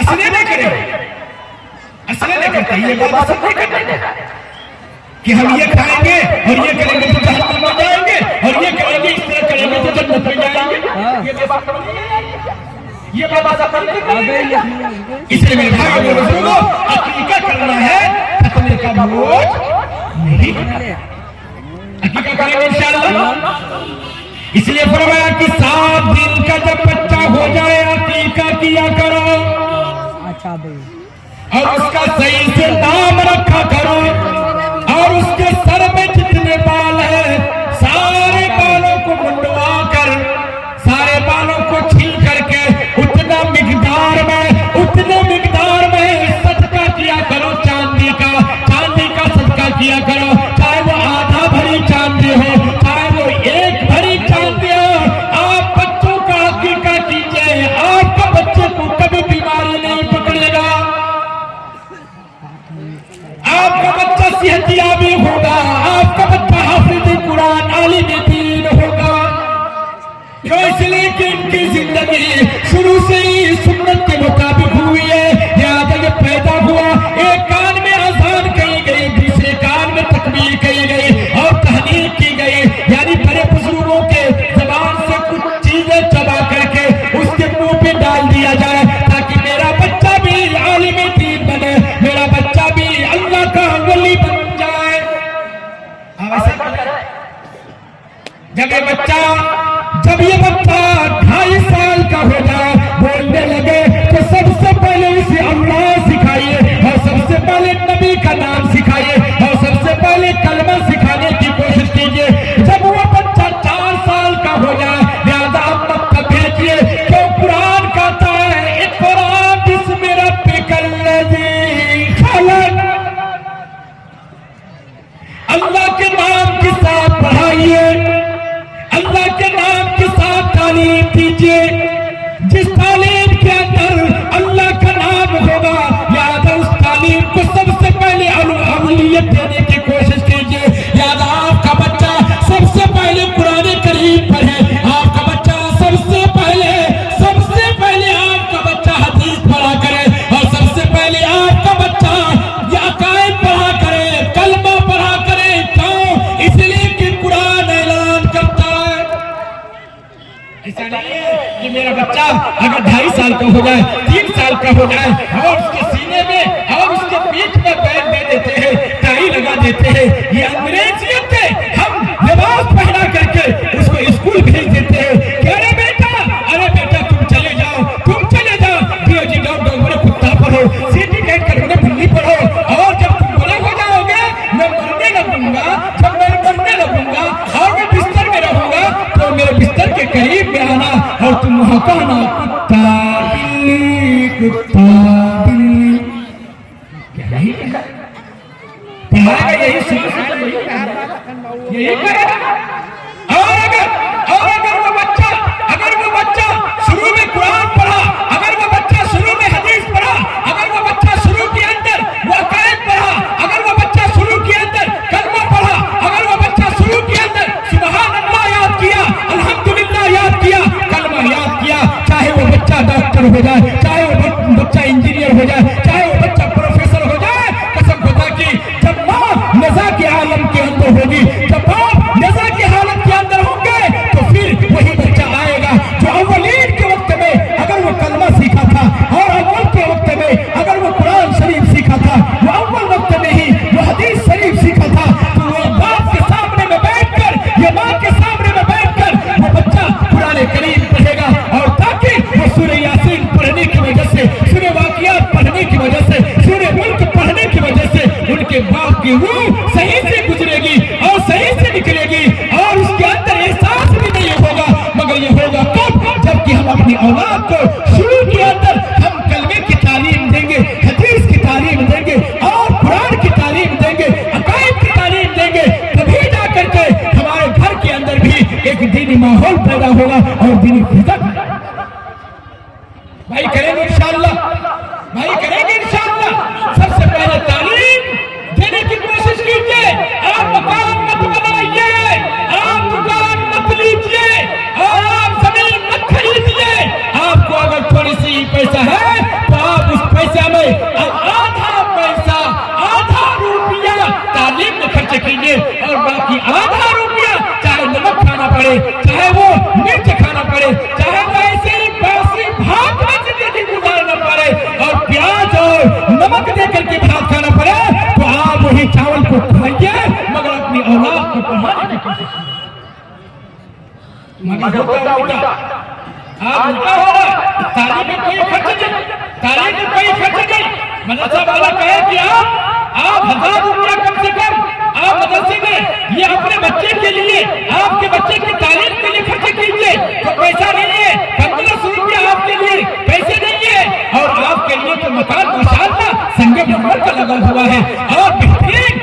असली नहीं करेंगे, असली नहीं करते। ये बात सब नहीं करते कि हम ये खाएंगे और ये करेंगे तो जहन्नम में जाएंगे और ये करेंगे इस तरह करेंगे तो जन्नत में जाएंगे। ये बात सब नहीं। इसलिए मेरे भाई और बुजुर्गों, अकीका करना है, खतने का बोझ नहीं करना। अकीका करेंगे इंशाअल्लाह। इसलिए फरमाया कि 7 दिन का जब बच्चा हो जाए अकीका किया करो। अच्छा भाई। और उसका सही से नाम रखा करो और उसके सर में जितने बाल हैं सारे बालों को मुंडवा कर, सारे बालों को छील करके उतने मिकदार में सदका किया करो। चांदी का सदका किया करो, चाहे वो आधा भरी चांदी हो, चाहे वो 1 भरी चांदी हो। आप बच्चों का हकीका कीजिए, आपका बच्चे को कभी बीमारी नहीं पकड़ेगा, आपका बच्चा सेहतियाबी होगा, आपका बच्चा हाफिज़ कुरान आलिम दीन होगा। क्यों? इसलिए कि इनकी जिंदगी शुरू से ही सुन्नत के मुताबिक हुई है। याद है, पैदा हुआ एक कान में अज़ान कही गई, दूसरे कान में तकबीर कही गई और तहलील की गई। यानी बड़े बुजुर्गों के जबान से कुछ चीजें चबा करके उसके मुंह पे डाल दिया जाए ताकि मेरा बच्चा भी आलिम दीन बने, मेरा बच्चा भी अल्लाह का वली बन जाए। जब ये बच्चा 2.5 साल का हो जाए, बोलने लगे, तो सबसे पहले इसे अल्लाह सिखाइए और सबसे पहले नबी का नाम सिखाइए और सबसे पहले कलमा सिखाने की कोशिश कीजिए। जब वो बच्चा 4 साल का हो जाए, लिहाजा आप मत भेजिए, क्यों? कुरान कहता है इक़रा बिस्मि रब्बिकल लज़ी खलक़। अल्लाह के नाम के साथ पढ़ाइए, अल्लाह के नाम के साथ तालीम दीजिए। जिस तालीम के अंदर अल्लाह का नाम होगा, याद उस तालीम को सबसे पहले अहमियत देने की कोशिश कीजिए। याद आपका बच्चा सबसे पहले कुरान करीम पढ़े, आपका बच्चा सबसे पहले आपका बच्चा हदीस पढ़ा करे और सबसे पहले आपका बच्चा अकायद पढ़ा करे, कलमा पढ़ा करे। क्यों? इसलिए कि कुरान ऐलान करता है। ऐसा नहीं है कि मेरा बच्चा अगर 2.5 साल का हो जाए, 3 साल का हो जाए और उसके सीने में और उसके पीठ में बैग दे देते हैं, टाई लगा देते हैं। ये अंग्रेजियत है। हम लिबास पहना करके उसको स्कूल भेज देते हैं कि अरे बेटा तुम चले जाओ DOG डॉग बोले कुत्ता पढ़ो, CT कैट कर बोले बिल्ली पढ़ो। और जब तुम बड़े हो जाओगे, मैं मरने लगूंगा, जब मैं मरने लगूंगा और मैं बिस्तर में रहूंगा तो मेरे बिस्तर के करीब में आना और तुम वहां कहना कुत्ता बिल्ली। यही पढ़ाएगा, यही करेगा। और अगर वो बच्चा शुरू में कुरान पढ़ा, अगर वो बच्चा शुरू में हदीस पढ़ा, अगर वो बच्चा शुरू के अंदर वो अकायद पढ़ा, अगर वो बच्चा शुरू के अंदर कलमा पढ़ा, अगर वो बच्चा शुरू के अंदर सुभान अल्लाह याद किया, अल्हम्दुलिल्लाह याद किया, कलमा याद किया, चाहे वो बच्चा डॉक्टर हो जाए, चाहे वो बच्चा इंजीनियर हो जाए, चाहे वो बच्चा प्रोफेसर हो जाए, कसम खुदा की जब माँ नज़ा के आलम के अंदर होगी, जब बाप नज़ा की हालत के अंदर होंगे, तो फिर वही बच्चा आएगा जो अव्वलीन के वक्त में अगर वो कलमा सीखा था और अव्वल के वक्त में अगर वो कुरान शरीफ सीखा था, वो अव्वल वक्त में ही वो हदीस शरीफ सीखा था, तो वो बाप के सामने में बैठकर, ये माँ के सामने में बैठकर वो बच्चा कुरान करीम पढ़ेगा। और ताकि वो सूरह यासीन पढ़ने की वजह से, सूरह वाक़ियात पढ़ने की वजह से, सूरह मुल्क पढ़ने की वजह से उनके बाप की रूह सही से गुजरेगी और सही से निकलेगी और उसके अंदर एहसास भी नहीं होगा। मगर ये होगा कब? जबकि हम अपनी औलाद को शुरू के अंदर हम कलमे की तालीम देंगे, हदीस की तालीम देंगे और कुरान की तालीम देंगे, अकायद की तालीम देंगे, तभी जा करके हमारे घर के अंदर भी एक दीनी माहौल पैदा होगा और दीनी फिज़ा। भाई करेंगे इंशाअल्लाह, भाई करेंगे इंशाअल्लाह। सबसे पहले तालीम देने की कोशिश कीजिए। आप मकान मत बनाइए, आप दुकान मत लीजिए और आप जमीन मत खरीदिए। आपको अगर थोड़ी सी पैसा है तो आप उस मगर होता उल्टा। आज उल्टा हो रहा, तालीम में कोई खर्च नहीं, तालीम में कोई खर्च नहीं। मदरसा वाला कहे कि आप 1000 रुपया कम से कम आप मदरसे में ये अपने बच्चे के लिए, आपके बच्चे की तालीम के लिए खर्च कीजिए। तो पैसा नहीं है, 1500 रुपया आपके लिए पैसे नहीं है, और आपके लिए तो मकान माशाअल्लाह संगे नंबर का लगा हुआ है, और बेहतरीन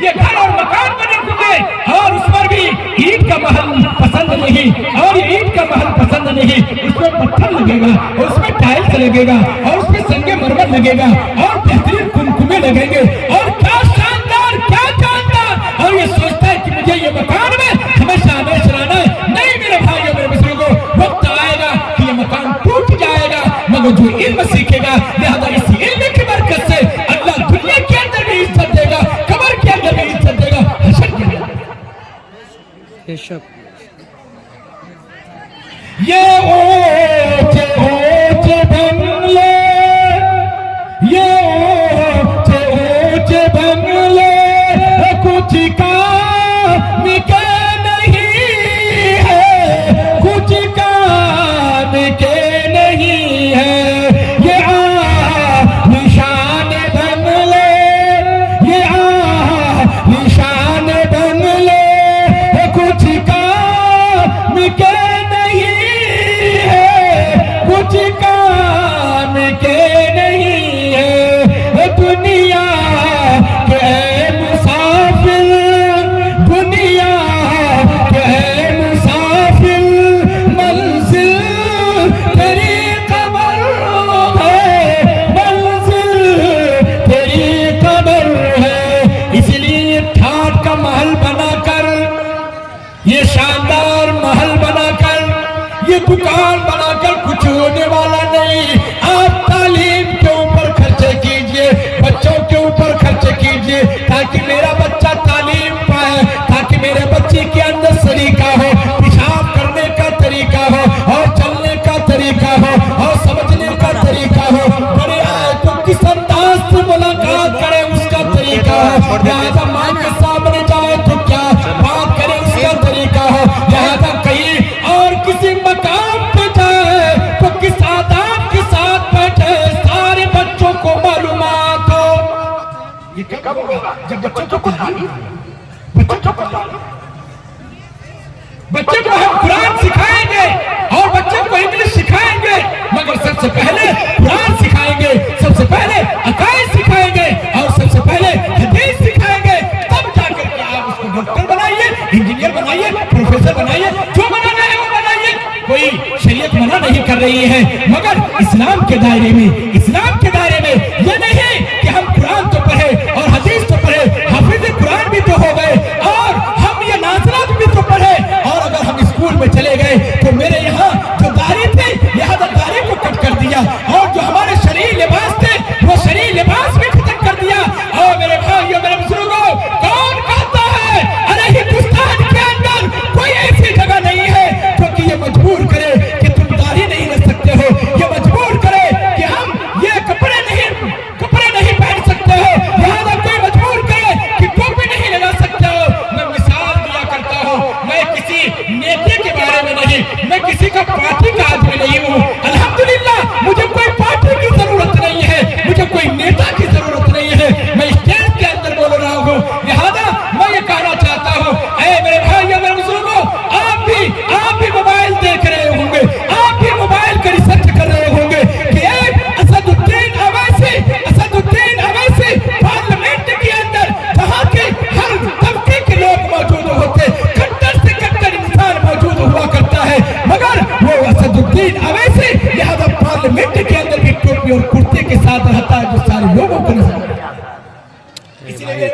ये घर और मकान बने हुए, और उस पर भी ईंट का महल पसंद नहीं, और ईंट का महल पसंद नहीं, उसमें पत्थर लगेगा, और उसमें टाइल्स लगेगा, और उसमें संगे मरमर लगेगा, और बेहतरीन कुमकुमे लगेंगे, और क्या शानदार, क्या शानदार। और ये सोचता है कि मुझे ये मकान में हमेशा हमेशा रहना है। नहीं मेरे भाइयों मेरे बुजुर्गों, वक्त आएगा कि ये मकान टूट जाएगा, मगर जो इल्म सीखेगा, लिहाजा इस इल्म की बरकत से अल्लाह दुनिया के अंदर भी इज्जत देगा, कब्र के अंदर भी इज्जत देगा, हशर के अंदर। ये ऊंचे ऊंचे बंगले, ये ऊंचे ऊंचे बंगले कुछ काम के नहीं है, कुछ काम के नहीं है। ये निशान बंगले, ये निशान बंगले कुछ काम के कुछ काम के नहीं है। दुनिया के मुसाफिर, दुनिया के मुसाफिर, मंजिल तेरी कब्र है, मंजिल तेरी कब्र है। इसलिए ठाट का महल बनाकर, ये शानदार महल बनाकर, ये दुकान बनाकर कुछ होने वाला नहीं। आप तालीम के ऊपर खर्चे कीजिए, बच्चों के ऊपर खर्चे कीजिए, ताकि मेरा बच्चा तालीम पाए, ताकि मेरे बच्चे के अंदर सलीका हो, पेशाब करने का तरीका हो, और चलने का तरीका हो, और समझने का तरीका हो। बड़े आए तो किस अंदाज से मुलाकात करे उसका तरीका हो, लिहाजा माँ के सामने जाए तो क्या बात करे उसका तरीका हो, लिहाजा कहीं और किसी मकाम पे जाए तो किस आदाब के साथ बैठे, सारे बच्चों को मालूमात हो। ये कब होगा? जब बच्चों को बच्चे को हम कुरान सिखाएंगे और बच्चे को इंग्लिश सिखाएंगे, मगर सबसे पहले कुरान सिखाएंगे, सबसे पहले अकायद सिखाएंगे, और सबसे पहले हदीस सिखाएंगे। तब जाकर के आप उसको डॉक्टर बनाइए, इंजीनियर बनाइए, प्रोफेसर बनाइए, जो बनाना है वो बनाइए। कोई शरीयत मना नहीं कर रही है, मगर इस्लाम के दायरे में, इस्लाम के दायरे में ये नहीं कि हम कुरान तो पढ़े और हदीस तो पढ़े, हाफिज कुरान भी तो हो गए, और हम ये नाज़रात भी तो पढ़े, और अगर हम स्कूल में चले गए तो मेरे यहाँ जो दाढ़ी थे, लिहाजा दाढ़ी को कट कर दिया, और जो हमारे शरीर लिबास थे वो शरीर लिबास भी खत्म कर दिया। और मेरे भाइयों मेरे बुजुर्गों, कौन कहता है अरे हिंदुस्तान के अंदर कोई ऐसी जगह नहीं है जो कि ये मजबूर करे कि तुम दाढ़ी नहीं रख सकते हो, ये मजबूर करे कि हम ये कपड़े नहीं पहन सकते हो, लिहाजा कोई मजबूर करे कि टोपी नहीं लगा सकते हो। मैं मिसाल दिया करता हूँ, मैं किसी नेता के बारे में नहीं, मैं किसी का पार्टी का आदमी नहीं हूँ। अल्हम्दुलिल्लाह मुझे कोई पार्टी की जरूरत नहीं है, मुझे कोई नेता की जरूरत नहीं है, मैं स्टेज के अंदर बोल रहा हूँ। लिहाजा मैं ये कहना चाहता हूँ, ऐ मेरे भाइयों मेरे बुजुर्गों, आप भी मोबाइल देख रहे होंगे, आप भी मोबाइल का रिसर्च कर रहे होंगे कि एक असदुद्दीन अवैसी पार्लियामेंट के अंदर जहाँ के हर तबके के लोग मौजूद होते, कट्टर से कट्टर इंसान मौजूद हुआ करता है, मगर वो असदुद्दीन अवैसी लिहाजा पार्लियामेंट के अंदर भी टोपी और कुर्ते के साथ रहता है, जो सारे लोगों को नजर आता है। इसलिए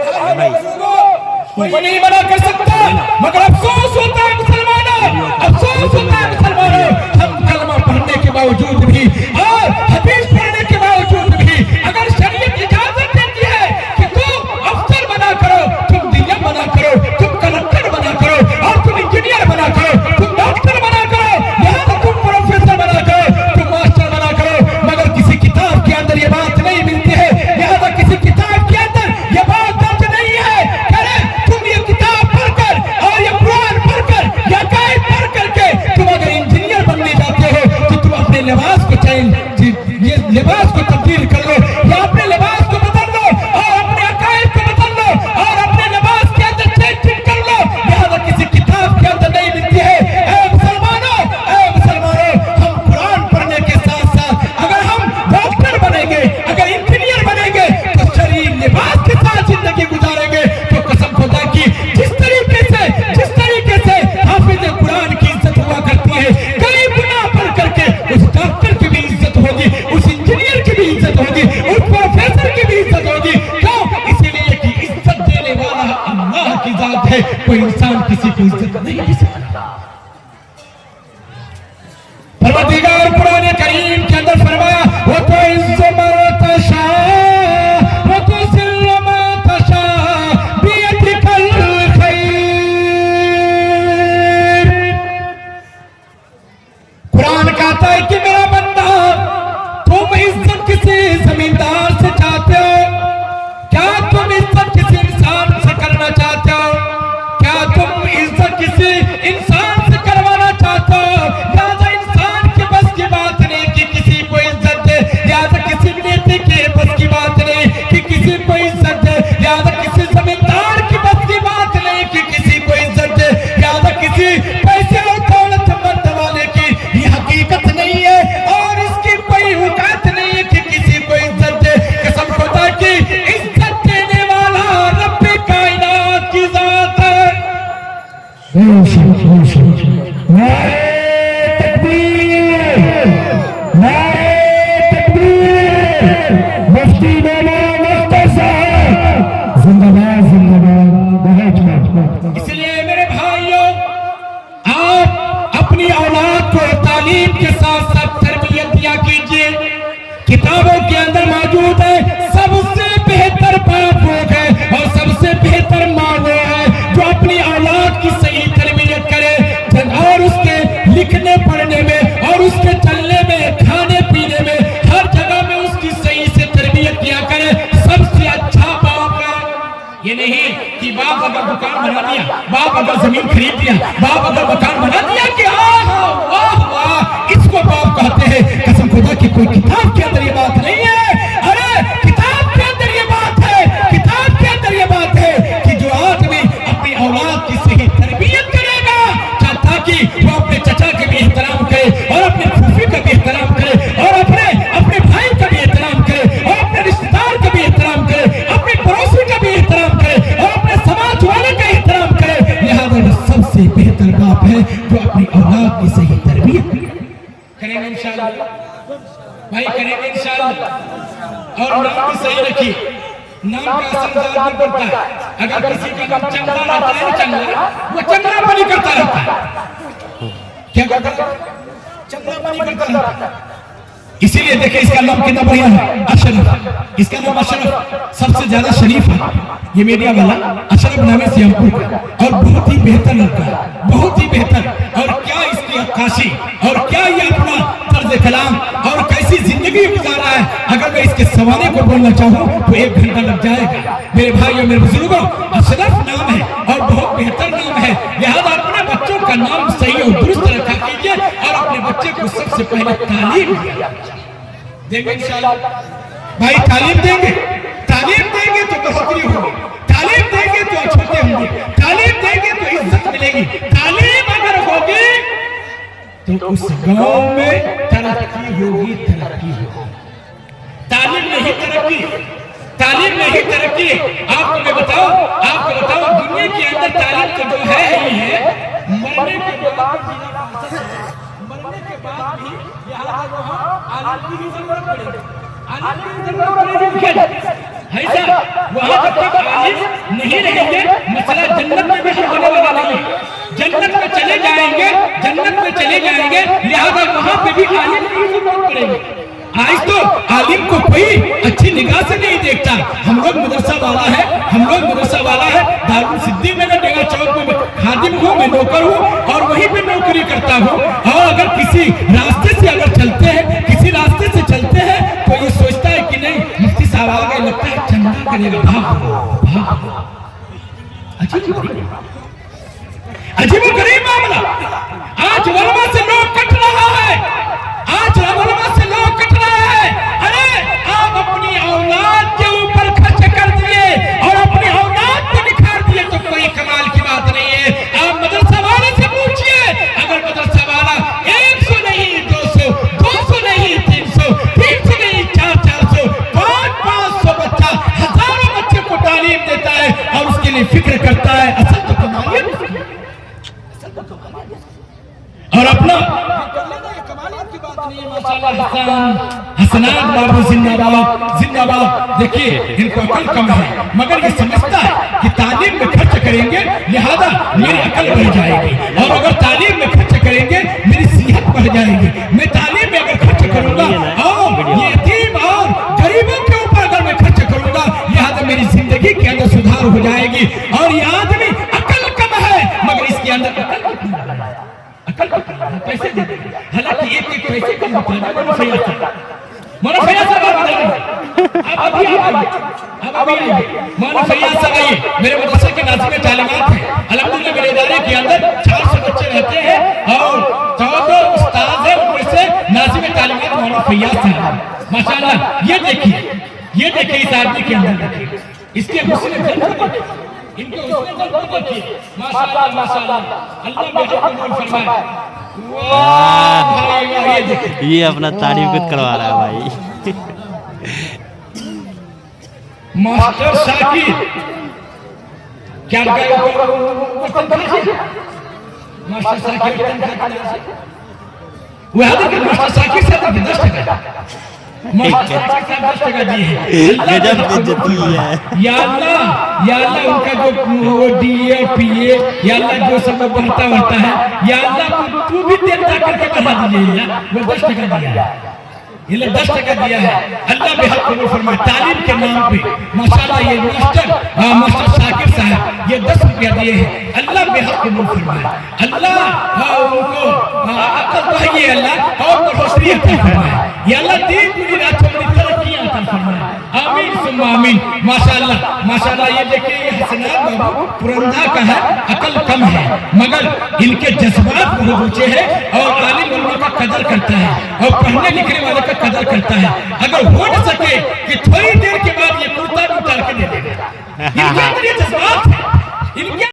कोई नहीं मना कर सकता, मगर अफसोस होता है मुसलमानों, अफसोस होता है मुसलमानों, हम कलमा पढ़ने के बावजूद भी और हदीस पढ़ने के बावजूद भी, अगर शरीयत इजाजत देती है कि तुम अफसर बना करो, तुम डीएम बना करो, तुम कलेक्टर बना करो, और तुम इंजीनियर बना करो, तुम डॉक्टर बना करो, यहाँ तुम प्रोफेसर बना करो, तुम मास्टर बना करो, मगर किसी किताब के अंदर ये बात नहीं मिलती है, लिहाजा किसी किताब के अंदर ये बात दर्ज नहीं है। तुम ये किताब पढ़कर और ये कुरान पढ़कर या को तब्दील कर लो, या अपने लिबास को बदल लो और अपने अकायद को बदल लो और अपने लिबास के अंदर चेंज कर लो। लिहाजा किसी किताब के अंदर नहीं मिलती है। ऐ मुसलमानों, हम कुरान पढ़ने के साथ साथ अगर हम डॉक्टर बनेंगे, अगर इंजीनियर बनेंगे, तो शरीर लिबास के साथ जिंदगी गुजारेंगे। तो कसम खुदा की जिस तरीके से हाफिज कुरान की इज्जत हुआ करती है, कई गुना बढ़ करके उस डॉक्टर की भी इज्जत होगी, उस इंजीनियर की भी इज्जत होगी, उस प्रोफेसर की भी इज्जत होगी। क्यों? इसीलिए कि इज्जत देने वाला अल्लाह की जात है, कोई इंसान किसी को इज्जत नहीं दे सकता। परवरदिगार कुरान करीम के अंदर फरमाया, वो तो इज्जत मरतशा वो तो सिल्लमतशा बियदिकल खैर। कुरान कहता है कि मेरा बंदा, तुम इज्जत किसी जमींदार से चाहते हो? क्या तुम इज्जत किसी इंसान से करना चाहते हो? क्या तुम इज्जत किसी इंसान से करवाना चाहते हो? लिहाजा इंसान के बस की बात नहीं कि किसी को इज्जत दे, लिहाजा किसी नेता के बस की बात नहीं कि किसी को इज्जत दे, लिहाजा किसी जमींदार की बस की बात नहीं कि किसी को इज्जत दे, लिहाजा किसी पैसे और दौलतमंद वाले की ये हकीकत नहीं है और इसकी कोई औकात नहीं है कि किसी को इज्जत दे। कसम खुदा की इज्जत देने वाला रब्बे कायनात की जात है। इसलिए मेरे भाइयों, आप अपनी औलाद को तालीम के साथ साथ तरबियत दिया कीजिए। किताबों के अंदर मौजूद है, सबसे बेहतर बाप वो है और सबसे बेहतर माँ वो है जो अपनी औलाद की सही तरबियत करे और उसके लिखने पढ़ने में और उसके चलने में, खाने पीने में, हर जगह में उसकी सही से तरबियत किया करे। सबसे अच्छा बाप है। ये नहीं कि बाप अगर दुकान बना दिया, बाप अगर जमीन खरीद दिया, बाप अगर मकान बना दिया कि वाह वाह इसको बाप कहते हैं। कसम खुदा की कोई किताब के अंदर ये बात नहीं है। अरे किताब के अंदर ये बात है, किताब के अंदर ये बात है कि जो आदमी अपनी औलाद की सही तरबियत करेगा, ताकि वो अपने चचा का भी एहतराम करे और अपने फूफी का भी एहतराम करे और अपने भाई का भी एहतराम करे और अपने रिश्तेदार का भी एहतराम करे, अपने पड़ोसी का भी एहतराम करे और अपने समाज वाले का एहतराम करे। लिहाजा वो सबसे बेहतर बाप है जो अपनी औलाद की सही तरबियत करेंगे इंशाअल्लाह। भाई करेंगे इंशाअल्लाह। और नाम भी सही रखिए, नाम का असर जात में पड़ता है। अगर किसी का नाम चंद्रा रहता है, चंद्रा वो चंद्रा बनी करता रहता है। क्या करता है? चंद्रा बनी करता रहता है। इसीलिए देखिए इसका नाम कितना बढ़िया है, अशरफ। इसका नाम अशरफ सबसे ज्यादा शरीफ है। ये मीडिया वाला अशरफ नाम है सियामपुर का और बहुत ही बेहतर लड़का है, बहुत ही बेहतर। और क्या इसकी अक्काशी और क्या ये अपना तर्ज कलाम और कैसी जिंदगी गुजार रहा है। अगर मैं इसके सवाले को बोलना चाहूँ तो 1 घंटा लग जाएगा। मेरे भाइयों, मेरे बुजुर्गों, अशरफ नाम है और बहुत बेहतर नाम है। लिहाजा अपने बच्चों का नाम सही और दुरुस्त रखा कीजिए और अपने बच्चे को सबसे पहले तालीम देंगे इंशाअल्लाह। भाई तालीम देंगे तो बढ़ोतरी होगी, तालीम देंगे तो छोटे होंगे, तालीम देंगे तो इज्जत मिलेगी। तालीम अगर होगी तो उस गांव में तरक्की होगी, तरक्की होगी। तालीम नहीं तरक्की। आपको मैं बताऊं दुनिया के अंदर तालीम तो जो है ही है, मरने के बाद भी यहाँ आलिम की जरूरत पड़ेगी। है साहब, वहाँ जब तक आलिम नहीं रहेंगे मसला जन्नत में भी होने वाला नहीं। जन्नत में चले जाएंगे, लिहाजा वहाँ पे भी आलिम की जरूरत पड़ेगी। आज तो आलिम को कोई अच्छी निगाह से नहीं देखता। हम लोग मदरसा वाला है, दारुल सिद्दीक में डेगा चौक में खादिम हूँ, मैं नौकर हूँ और वहीं पे नौकरी करता हूँ। और अगर किसी रास्ते से चलते हैं तो ये सोचता है कि नहीं मुफ्ती साहब आ गए, लगता है चंदा करेगा, भाग। अजीब गरीब मामला। आज उलमा से लोग कट रहा है, अरे हसनात बाबू जिंदाबाद जिंदाबाद। देखिए इनको अकल कम है, मगर ये समझता है कि तालीम में खर्च करेंगे लिहाजा मेरी अकल बढ़ जाएगी, और अगर तालीम में खर्च करेंगे मेरी सेहत बढ़ जाएगी। मैं तालीम में अगर खर्च करूंगा और यतीम और गरीबों के ऊपर अगर मैं खर्च करूंगा लिहाजा मेरी जिंदगी के अंदर सुधार हो जाएगी। और ये आदमी अकल कम है मगर इसके अंदर अकल कैसे दे देंगे, हालांकि एक एक पैसे का मौलाना फैयाज साहब अभी मौलाना फैयाज साहब आइए। मेरे मदरसे के नाज़िम तालीमात है, अल्हम्दुलिल्लाह मेरे इदारे के अंदर 400 बच्चे रहते हैं और 14 उस्ताद हैं, उनमें से नाज़िम तालीमात मौलाना फैयाज साहब माशाअल्लाह। ये देखिए इस आदमी के अंदर देखिए, इसके हुस्न इनके हुस्न देखिए माशाअल्लाह माशाअल्लाह। अल्लाह बेहद कबूल फरमाए। ये अपना तारीफ खुद करवा रहा है भाई। मास्टर शाकिर क्या मास्टर शाकिर मास्टर शाकिर से 10 टका गजब बेइज्जती है। या अल्लाह उनका जो डीए पीए या अल्लाह जो सब बढ़ता है या अल्लाह तू भी देता करके बढ़ा दीजिए। वो 10 टका दिया है, ये 10 टका दिया है। अल्लाह बेहद कबूल फरमाए। तालीम के नाम पे माशाअल्लाह ये मास्टर शाकिर साहब ये 10 रुपया दिए हैं। अल्लाह बेहद कबूल फरमाए। अल्लाह उनको अकल चाहिए, अल्लाह और रोशनी अता फरमाए। ये अल्लाह दीन की रातों में तरक्की अता फरमाए। आमीन सुम्मा आमीन। माशाअल्लाह माशाअल्लाह। ये देखिए ये हसनात बाबू पुरंदा का है, अकल कम है मगर इनके जज्बात बहुत ऊंचे हैं और आलिम उलमा का कदर करता है और पढ़ने लिखने वाले का कदर करता है। अगर हो न सके कि थोड़ी देर के बाद ये कुर्ता भी उतार के दे देगा, इनके अंदर ये जज्बात